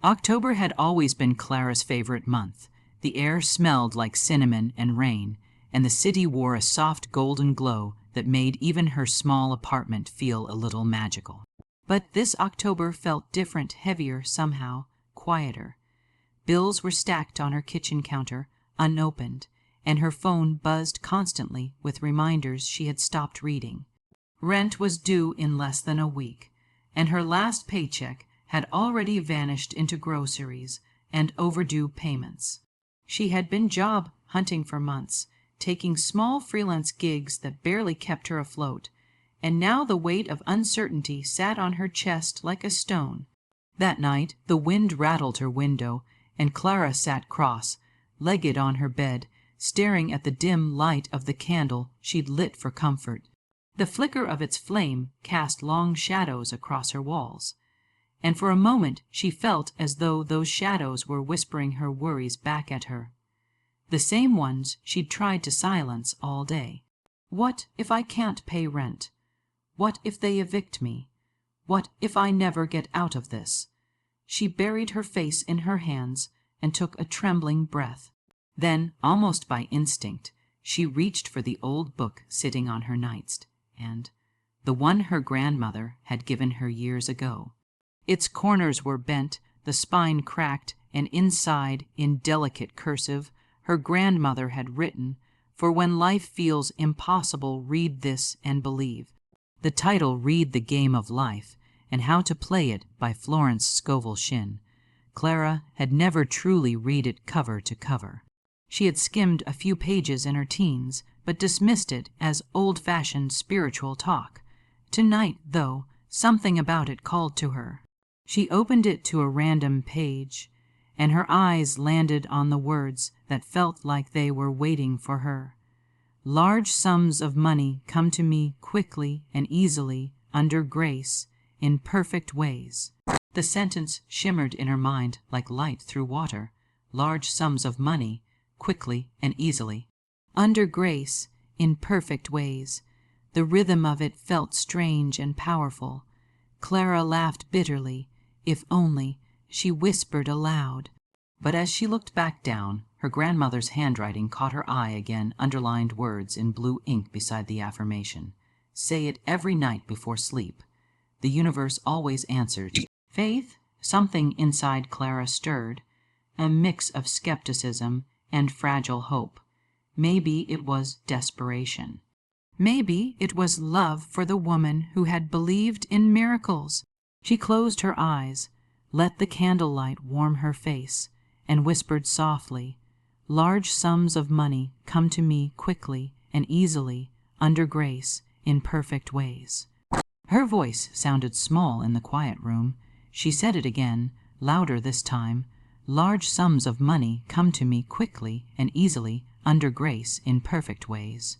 October had always been Clara's favorite month. The air smelled like cinnamon and rain, and the city wore a soft golden glow that made even her small apartment feel a little magical. But this October felt different, heavier somehow, quieter. Bills were stacked on her kitchen counter, unopened, and her phone buzzed constantly with reminders she had stopped reading. Rent was due in less than a week, and her last paycheck had already vanished into groceries and overdue payments. She had been job hunting for months, taking small freelance gigs that barely kept her afloat, and now the weight of uncertainty sat on her chest like a stone. That night the wind rattled her window, and Clara sat cross-legged on her bed, staring at the dim light of the candle she'd lit for comfort. The flicker of its flame cast long shadows across her walls, and for a moment she felt as though those shadows were whispering her worries back at her, the same ones she'd tried to silence all day. What if I can't pay rent? What if they evict me? What if I never get out of this? She buried her face in her hands and took a trembling breath. Then, almost by instinct, she reached for the old book sitting on her nightstand, and the one her grandmother had given her years ago. Its corners were bent, the spine cracked, and inside, in delicate cursive, her grandmother had written, "For when life feels impossible, read this and believe." The title, Read the Game of Life, and How to Play It by Florence Scovel Shinn. Clara had never truly read it cover to cover. She had skimmed a few pages in her teens, but dismissed it as old-fashioned spiritual talk. Tonight, though, something about it called to her. She opened it to a random page, and her eyes landed on the words that felt like they were waiting for her. Large sums of money come to me quickly and easily, under grace, in perfect ways. The sentence shimmered in her mind like light through water. Large sums of money, quickly and easily. Under grace, in perfect ways. The rhythm of it felt strange and powerful. Clara laughed bitterly. If only, she whispered aloud. But as she looked back down, her grandmother's handwriting caught her eye again, underlined words in blue ink beside the affirmation. Say it every night before sleep. The universe always answers. Faith? Something inside Clara stirred, a mix of skepticism and fragile hope. Maybe it was desperation. Maybe it was love for the woman who had believed in miracles. She closed her eyes, let the candlelight warm her face, and whispered softly, "Large sums of money come to me quickly and easily, under grace, in perfect ways." Her voice sounded small in the quiet room. She said it again, louder this time. "Large sums of money come to me quickly and easily, under grace, in perfect ways."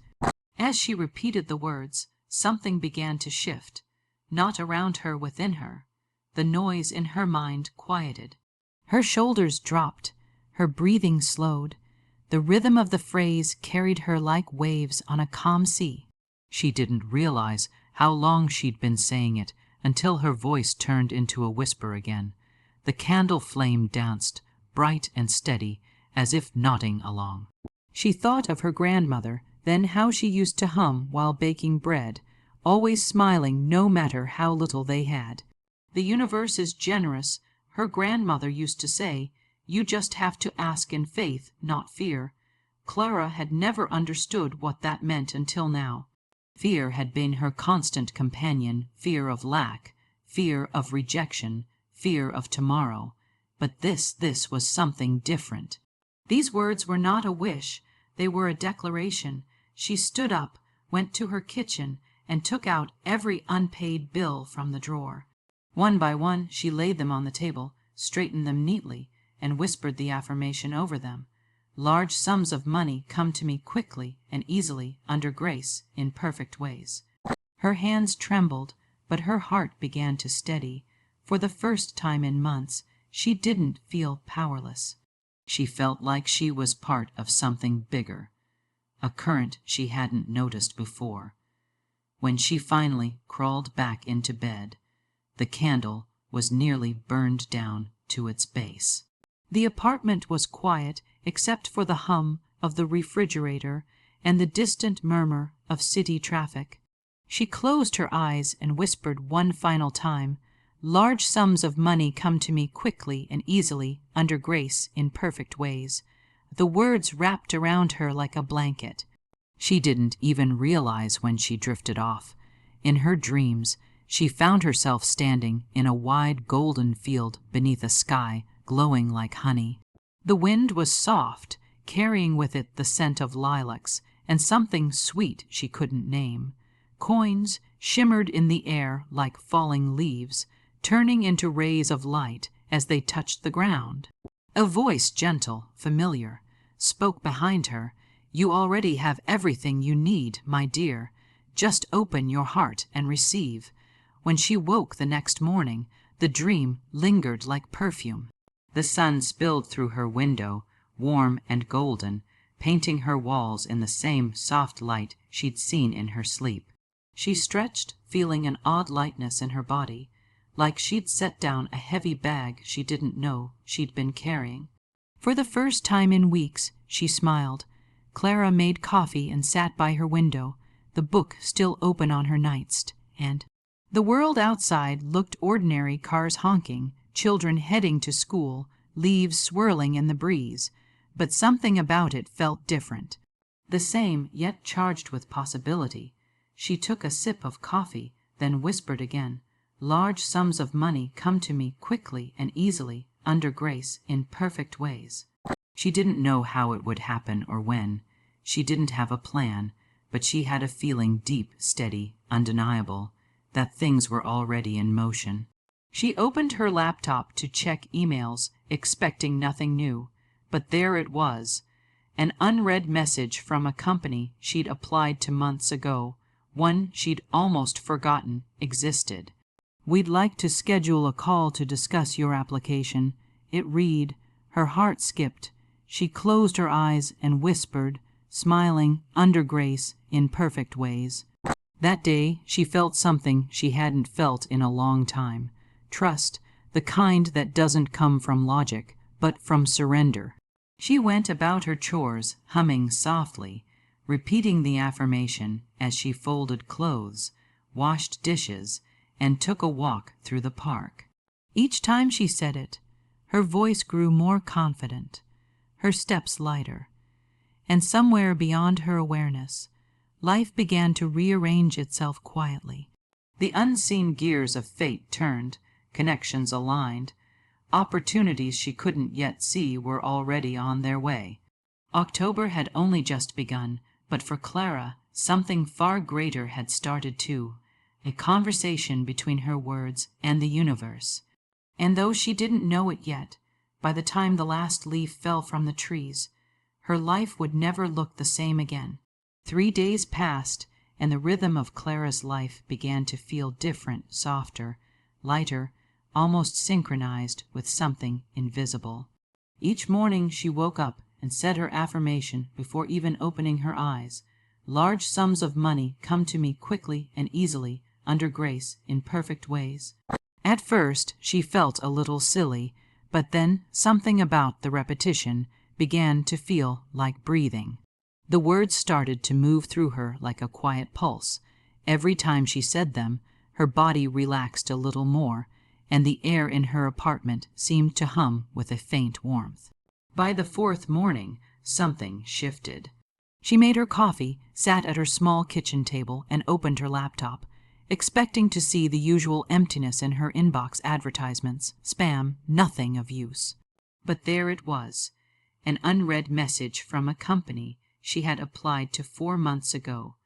As she repeated the words, something began to shift, not around her, within her. The noise in her mind quieted. Her shoulders dropped, her breathing slowed. The rhythm of the phrase carried her like waves on a calm sea. She didn't realize how long she'd been saying it until her voice turned into a whisper again. The candle flame danced, bright and steady, as if nodding along. She thought of her grandmother, then how she used to hum while baking bread, always smiling no matter how little they had. The universe is generous, her grandmother used to say. You just have to ask in faith, not fear. Clara had never understood what that meant until now. Fear had been her constant companion, fear of lack, fear of rejection, fear of tomorrow. But this was something different. These words were not a wish, they were a declaration. She stood up, went to her kitchen, and took out every unpaid bill from the drawer. One by one she laid them on the table, straightened them neatly, and whispered the affirmation over them. Large sums of money come to me quickly and easily, under grace, in perfect ways. Her hands trembled, but her heart began to steady. For the first time in months, she didn't feel powerless. She felt like she was part of something bigger, a current she hadn't noticed before. When she finally crawled back into bed, the candle was nearly burned down to its base. The apartment was quiet except for the hum of the refrigerator and the distant murmur of city traffic. She closed her eyes and whispered one final time, "Large sums of money come to me quickly and easily under grace in perfect ways." The words wrapped around her like a blanket. She didn't even realize when she drifted off. In her dreams, she found herself standing in a wide golden field beneath a sky glowing like honey. The wind was soft, carrying with it the scent of lilacs and something sweet she couldn't name. Coins shimmered in the air like falling leaves, turning into rays of light as they touched the ground. A voice, gentle, familiar, spoke behind her. "You already have everything you need, my dear. Just open your heart and receive." When she woke the next morning, the dream lingered like perfume. The sun spilled through her window, warm and golden, painting her walls in the same soft light she'd seen in her sleep. She stretched, feeling an odd lightness in her body, like she'd set down a heavy bag she didn't know she'd been carrying. For the first time in weeks, she smiled. Clara made coffee and sat by her window, the book still open on her nightstand, and the world outside looked ordinary, cars honking, children heading to school, leaves swirling in the breeze, but something about it felt different. The same, yet charged with possibility. She took a sip of coffee, then whispered again, "Large sums of money come to me quickly and easily, under grace, in perfect ways." She didn't know how it would happen or when. She didn't have a plan, but she had a feeling deep, steady, undeniable, that things were already in motion. She opened her laptop to check emails, expecting nothing new, but there it was, an unread message from a company she'd applied to months ago, one she'd almost forgotten existed. "We'd like to schedule a call to discuss your application." It read. Her heart skipped. She closed her eyes and whispered, smiling, "Under grace, in perfect ways." That day she felt something she hadn't felt in a long time. Trust, the kind that doesn't come from logic, but from surrender. She went about her chores, humming softly, repeating the affirmation as she folded clothes, washed dishes, and took a walk through the park. Each time she said it, her voice grew more confident, her steps lighter, and somewhere beyond her awareness, life began to rearrange itself quietly. The unseen gears of fate turned, connections aligned. Opportunities she couldn't yet see were already on their way. October had only just begun, but for Clara, something far greater had started too, a conversation between her words and the universe. And though she didn't know it yet, by the time the last leaf fell from the trees, her life would never look the same again. 3 days passed, and the rhythm of Clara's life began to feel different, softer, lighter, almost synchronized with something invisible. Each morning she woke up and said her affirmation before even opening her eyes. "Large sums of money come to me quickly and easily, under grace, in perfect ways." At first she felt a little silly, but then something about the repetition began to feel like breathing. The words started to move through her like a quiet pulse. Every time she said them, her body relaxed a little more, and the air in her apartment seemed to hum with a faint warmth. By the 4th morning, something shifted. She made her coffee, sat at her small kitchen table, and opened her laptop, expecting to see the usual emptiness in her inbox: advertisements, spam, nothing of use. But there it was, an unread message from a company she had applied to 4 months ago,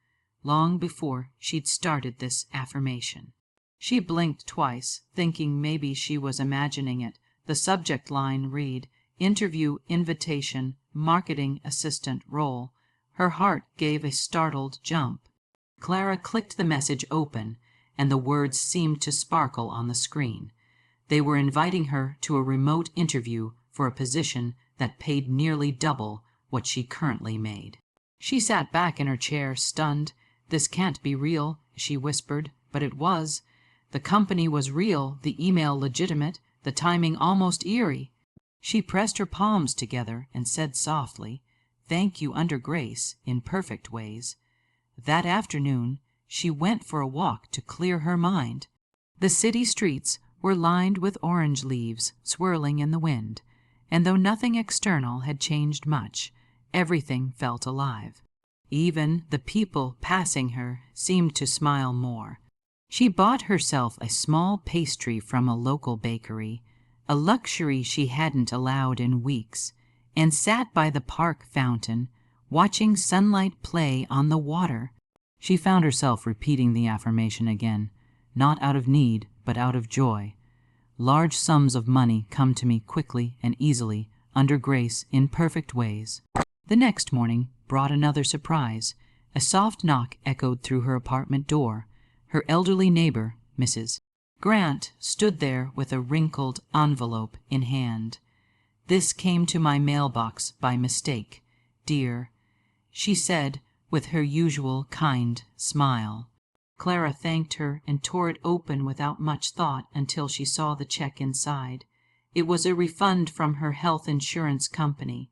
long before she'd started this affirmation. She blinked twice, thinking maybe she was imagining it. The subject line read, "Interview invitation, marketing assistant role." Her heart gave a startled jump. Clara clicked the message open, and the words seemed to sparkle on the screen. They were inviting her to a remote interview for a position that paid nearly double what she currently made. She sat back in her chair, stunned. "This can't be real," she whispered, but it was. The company was real, the email legitimate, the timing almost eerie. She pressed her palms together and said softly, "Thank you under grace, in perfect ways." That afternoon she went for a walk to clear her mind. The city streets were lined with orange leaves swirling in the wind, and though nothing external had changed much, everything felt alive. Even the people passing her seemed to smile more. She bought herself a small pastry from a local bakery, a luxury she hadn't allowed in weeks, and sat by the park fountain, watching sunlight play on the water. She found herself repeating the affirmation again, not out of need, but out of joy. Large sums of money come to me quickly and easily, under grace, in perfect ways. The next morning brought another surprise. A soft knock echoed through her apartment door. Her elderly neighbor, Mrs. Grant, stood there with a wrinkled envelope in hand. "This came to my mailbox by mistake, dear," she said with her usual kind smile. Clara thanked her and tore it open without much thought until she saw the check inside. It was a refund from her health insurance company.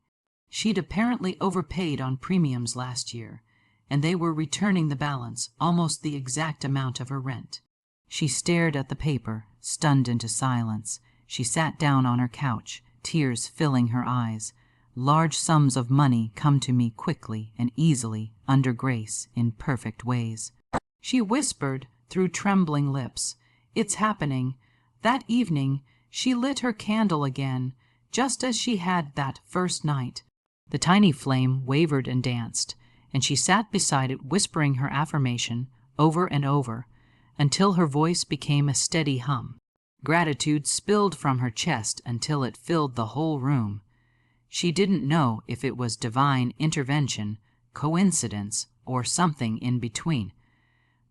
She'd apparently overpaid on premiums last year, and they were returning the balance, almost the exact amount of her rent. She stared at the paper, stunned into silence. She sat down on her couch, tears filling her eyes. Large sums of money come to me quickly and easily, under grace, in perfect ways. She whispered through trembling lips, "It's happening." That evening she lit her candle again, just as she had that first night. The tiny flame wavered and danced, and she sat beside it whispering her affirmation over and over, until her voice became a steady hum. Gratitude spilled from her chest until it filled the whole room. She didn't know if it was divine intervention, coincidence, or something in between,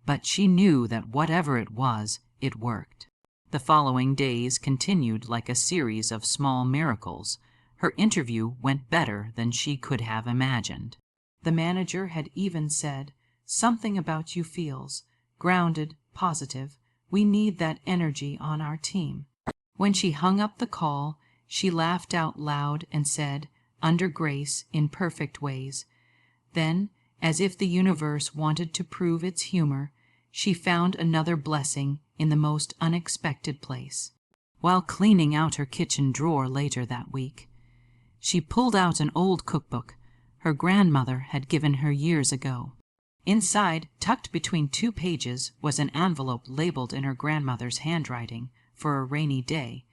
but she knew that whatever it was, it worked. The following days continued like a series of small miracles. Her interview went better than she could have imagined. The manager had even said, "Something about you feels grounded, positive. We need that energy on our team." When she hung up the call, she laughed out loud and said, "Under grace, in perfect ways." Then, as if the universe wanted to prove its humor, she found another blessing in the most unexpected place. While cleaning out her kitchen drawer later that week, she pulled out an old cookbook her grandmother had given her years ago. Inside, tucked between 2 pages, was an envelope labeled in her grandmother's handwriting for a rainy day.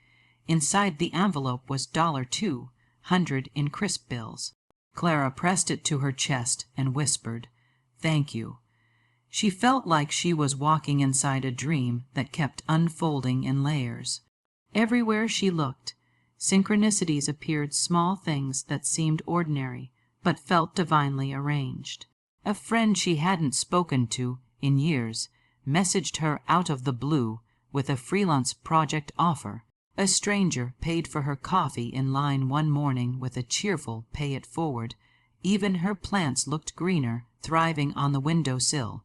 Inside the envelope was $200 in crisp bills. Clara pressed it to her chest and whispered, "Thank you." She felt like she was walking inside a dream that kept unfolding in layers. Everywhere she looked, synchronicities appeared, small things that seemed ordinary but felt divinely arranged. A friend she hadn't spoken to in years messaged her out of the blue with a freelance project offer. A stranger paid for her coffee in line one morning with a cheerful "pay it forward." Even her plants looked greener, thriving on the window sill.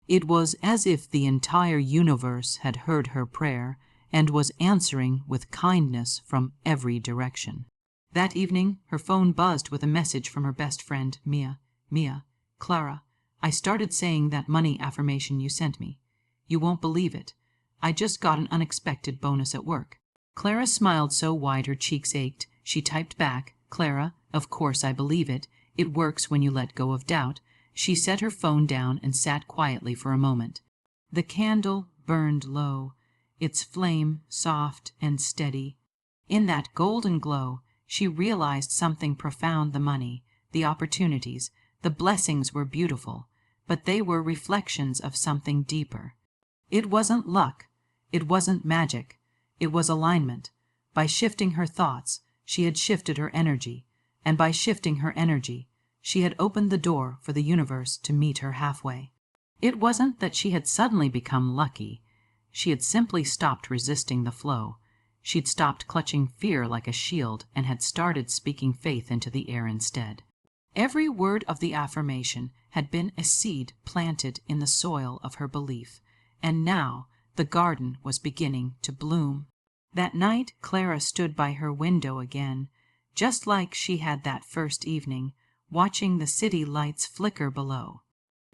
It was as if the entire universe had heard her prayer and was answering with kindness from every direction. That evening her phone buzzed with a message from her best friend, Mia. "Mia, Clara, I started saying that money affirmation you sent me. You won't believe it. I just got an unexpected bonus at work." Clara smiled so wide her cheeks ached. She typed back, "Clara, of course I believe it. It works when you let go of doubt." She set her phone down and sat quietly for a moment. The candle burned low, its flame soft and steady. In that golden glow she realized something profound. The money, the opportunities, the blessings were beautiful, but they were reflections of something deeper. It wasn't luck. It wasn't magic. It was alignment. By shifting her thoughts, she had shifted her energy, and by shifting her energy, she had opened the door for the universe to meet her halfway. It wasn't that she had suddenly become lucky. She had simply stopped resisting the flow. She'd stopped clutching fear like a shield and had started speaking faith into the air instead. Every word of the affirmation had been a seed planted in the soil of her belief, and now the garden was beginning to bloom. That night Clara stood by her window again, just like she had that first evening, watching the city lights flicker below.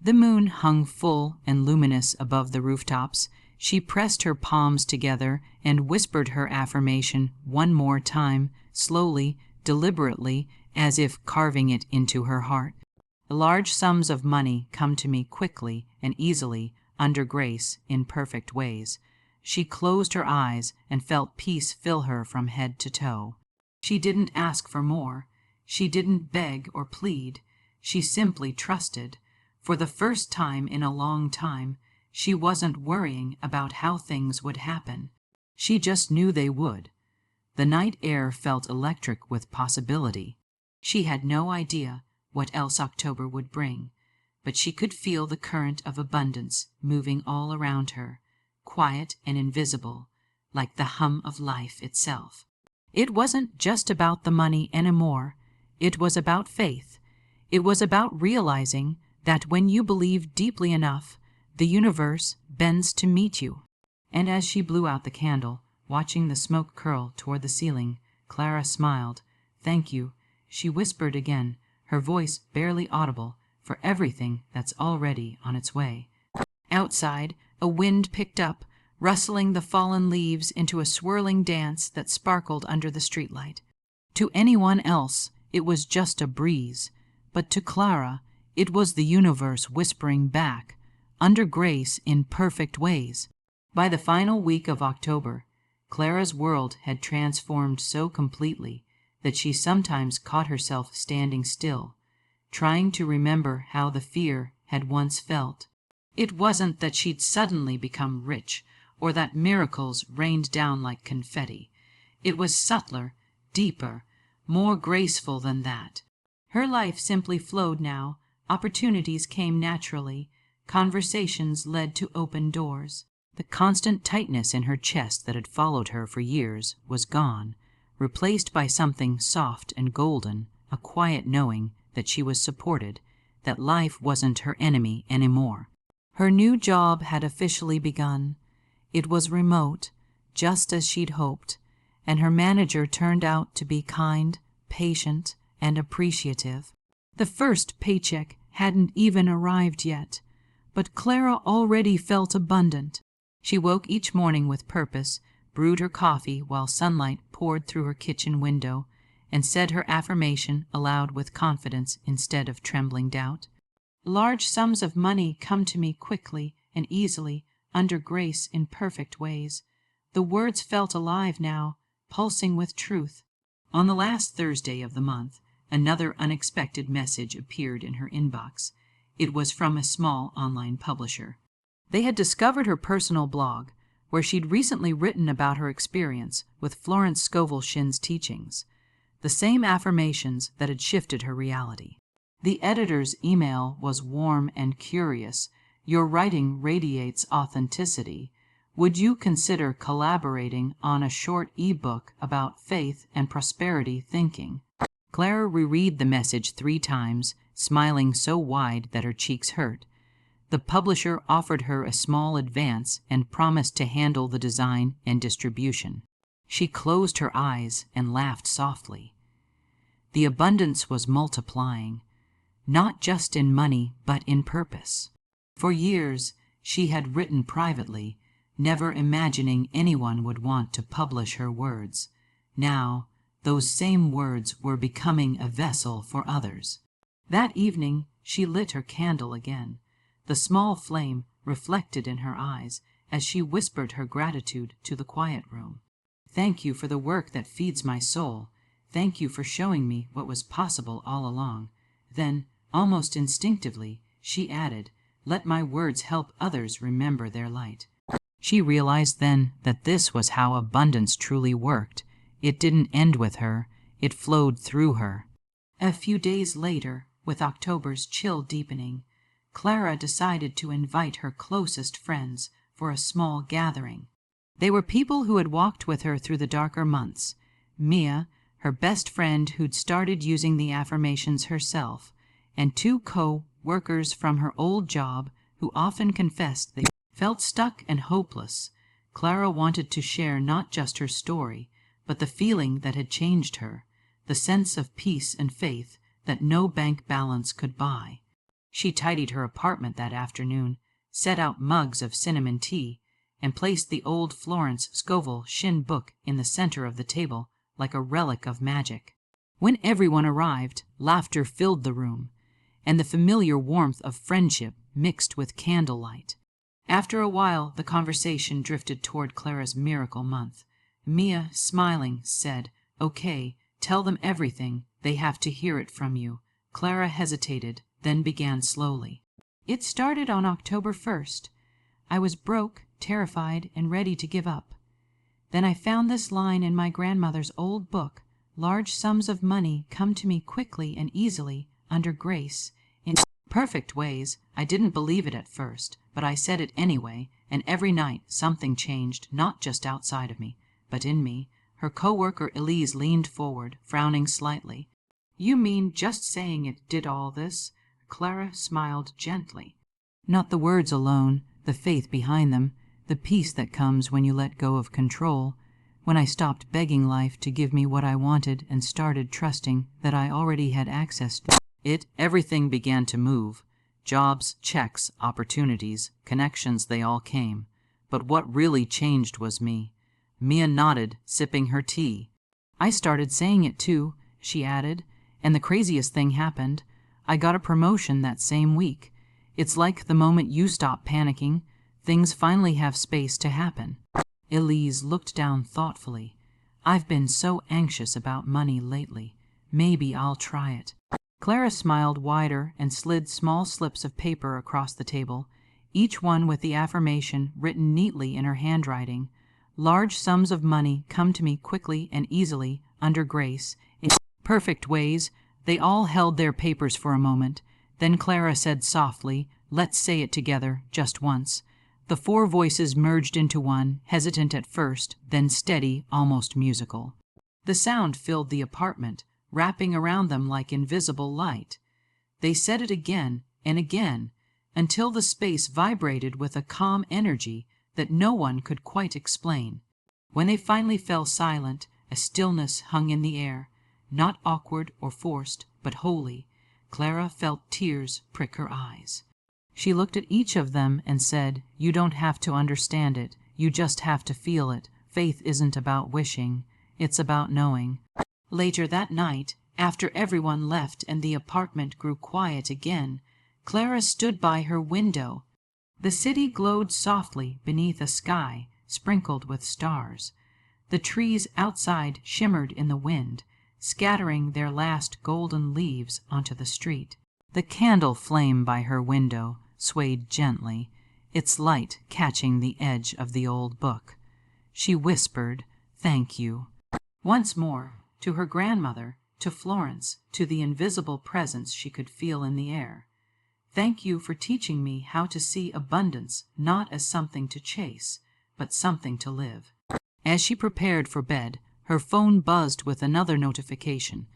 The moon hung full and luminous above the rooftops. She pressed her palms together and whispered her affirmation one more time, slowly, deliberately, as if carving it into her heart. Large sums of money come to me quickly and easily, under grace, in perfect ways. She closed her eyes and felt peace fill her from head to toe. She didn't ask for more. She didn't beg or plead. She simply trusted. For the first time in a long time, she wasn't worrying about how things would happen. She just knew they would. The night air felt electric with possibility. She had no idea what else October would bring, but she could feel the current of abundance moving all around her, quiet and invisible, like the hum of life itself. It wasn't just about the money anymore. It was about faith. It was about realizing that when you believe deeply enough, the universe bends to meet you. And as she blew out the candle, watching the smoke curl toward the ceiling, Clara smiled. "Thank you," she whispered again, her voice barely audible, "for everything that's already on its way." Outside, a wind picked up, rustling the fallen leaves into a swirling dance that sparkled under the streetlight. To anyone else, it was just a breeze, but to Clara, it was the universe whispering back, under grace in perfect ways. By the final week of October, Clara's world had transformed so completely that she sometimes caught herself standing still, trying to remember how the fear had once felt. It wasn't that she'd suddenly become rich, or that miracles rained down like confetti. It was subtler, deeper, more graceful than that. Her life simply flowed now. Opportunities came naturally. Conversations led to open doors. The constant tightness in her chest that had followed her for years was gone, replaced by something soft and golden, a quiet knowing that she was supported, that life wasn't her enemy anymore. Her new job had officially begun. It was remote, just as she'd hoped, and her manager turned out to be kind, patient, and appreciative. The first paycheck hadn't even arrived yet, but Clara already felt abundant. She woke each morning with purpose, brewed her coffee while sunlight poured through her kitchen window, and said her affirmation aloud with confidence instead of trembling doubt. "Large sums of money come to me quickly and easily, under grace in perfect ways." The words felt alive now, pulsing with truth. On the last Thursday of the month, another unexpected message appeared in her inbox. It was from a small online publisher. They had discovered her personal blog, where she'd recently written about her experience with Florence Scovel Shinn's teachings, the same affirmations that had shifted her reality. The editor's email was warm and curious. "Your writing radiates authenticity. Would you consider collaborating on a short ebook about faith and prosperity thinking?" Clara reread the message 3 times, smiling so wide that her cheeks hurt. The publisher offered her a small advance and promised to handle the design and distribution. She closed her eyes and laughed softly. The abundance was multiplying, not just in money but in purpose. For years she had written privately, never imagining anyone would want to publish her words. Now those same words were becoming a vessel for others. That evening she lit her candle again. The small flame reflected in her eyes as she whispered her gratitude to the quiet room. "Thank you for the work that feeds my soul. Thank you for showing me what was possible all along." Then, almost instinctively, she added, "Let my words help others remember their light." She realized then that this was how abundance truly worked. It didn't end with her, it flowed through her. A few days later, with October's chill deepening, Clara decided to invite her closest friends for a small gathering. They were people who had walked with her through the darker months. Mia, her best friend who'd started using the affirmations herself, and 2 co-workers from her old job who often confessed they felt stuck and hopeless. Clara wanted to share not just her story, but the feeling that had changed her, the sense of peace and faith that no bank balance could buy. She tidied her apartment that afternoon, set out mugs of cinnamon tea, and placed the old Florence Scovel Shinn book in the center of the table like a relic of magic. When everyone arrived, laughter filled the room, and the familiar warmth of friendship mixed with candlelight. After a while, the conversation drifted toward Clara's miracle month. Mia, smiling, said, "Okay, tell them everything. They have to hear it from you." Clara hesitated, then began slowly. "It started on October 1st. I was broke, terrified, and ready to give up. Then I found this line in my grandmother's old book: 'Large sums of money come to me quickly and easily, under grace, in perfect ways.' I didn't believe it at first, but I said it anyway, and every night something changed, not just outside of me, but in me." Her co-worker Elise leaned forward, frowning slightly. "You mean just saying it did all this?" Clara smiled gently. "Not the words alone, the faith behind them, the peace that comes when you let go of control. When I stopped begging life to give me what I wanted and started trusting that I already had access to it, everything began to move. Jobs, checks, opportunities, connections, they all came. But what really changed was me." Mia nodded, sipping her tea. "I started saying it too," she added, "and the craziest thing happened. I got a promotion that same week. It's like the moment you stop panicking, things finally have space to happen." Elise looked down thoughtfully. "I've been so anxious about money lately. Maybe I'll try it." Clara smiled wider and slid small slips of paper across the table, each one with the affirmation written neatly in her handwriting: "Large sums of money come to me quickly and easily, under grace, in perfect ways." They all held their papers for a moment. Then Clara said softly, "Let's say it together, just once." The four voices merged into one, hesitant at first, then steady, almost musical. The sound filled the apartment, wrapping around them like invisible light. They said it again and again, until the space vibrated with a calm energy that no one could quite explain. When they finally fell silent, a stillness hung in the air, not awkward or forced, but holy. Clara felt tears prick her eyes. She looked at each of them and said, "You don't have to understand it. You just have to feel it. Faith isn't about wishing. It's about knowing." Later that night, after everyone left and the apartment grew quiet again, Clara stood by her window. The city glowed softly beneath a sky sprinkled with stars. The trees outside shimmered in the wind, scattering their last golden leaves onto the street. The candle flame by her window swayed gently, its light catching the edge of the old book. She whispered, "Thank you," once more, to her grandmother, to Florence, to the invisible presence she could feel in the air. "Thank you for teaching me how to see abundance not as something to chase, but something to live." As she prepared for bed, her phone buzzed with another notification,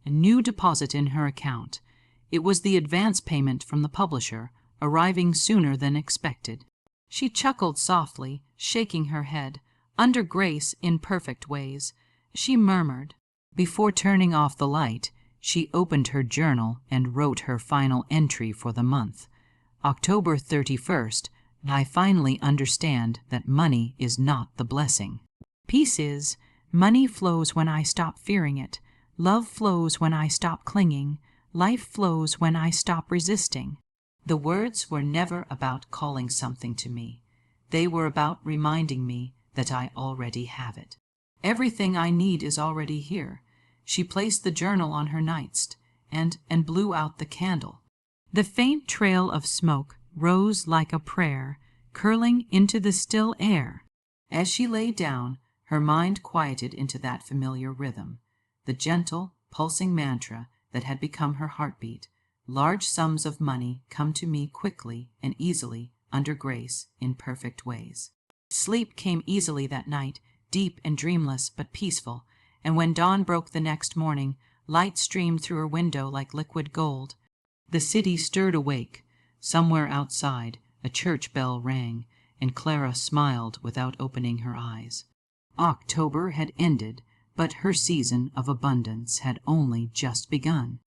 a new deposit in her account. It was the advance payment from the publisher, arriving sooner than expected. She chuckled softly, shaking her head. "Under grace, in perfect ways," she murmured. Before turning off the light, she opened her journal and wrote her final entry for the month. October 31st, I finally understand that money is not the blessing. Peace is. Money flows when I stop fearing it. Love flows when I stop clinging. Life flows when I stop resisting. The words were never about calling something to me. They were about reminding me that I already have it. Everything I need is already here. She placed the journal on her nightstand and blew out the candle. The faint trail of smoke rose like a prayer, curling into the still air. As she lay down, her mind quieted into that familiar rhythm, the gentle, pulsing mantra that had become her heartbeat. Large sums of money come to me quickly and easily, under grace, in perfect ways. Sleep came easily that night, deep and dreamless but peaceful, and when dawn broke the next morning, light streamed through her window like liquid gold. The city stirred awake. Somewhere outside, a church bell rang, and Clara smiled without opening her eyes. October had ended, but her season of abundance had only just begun.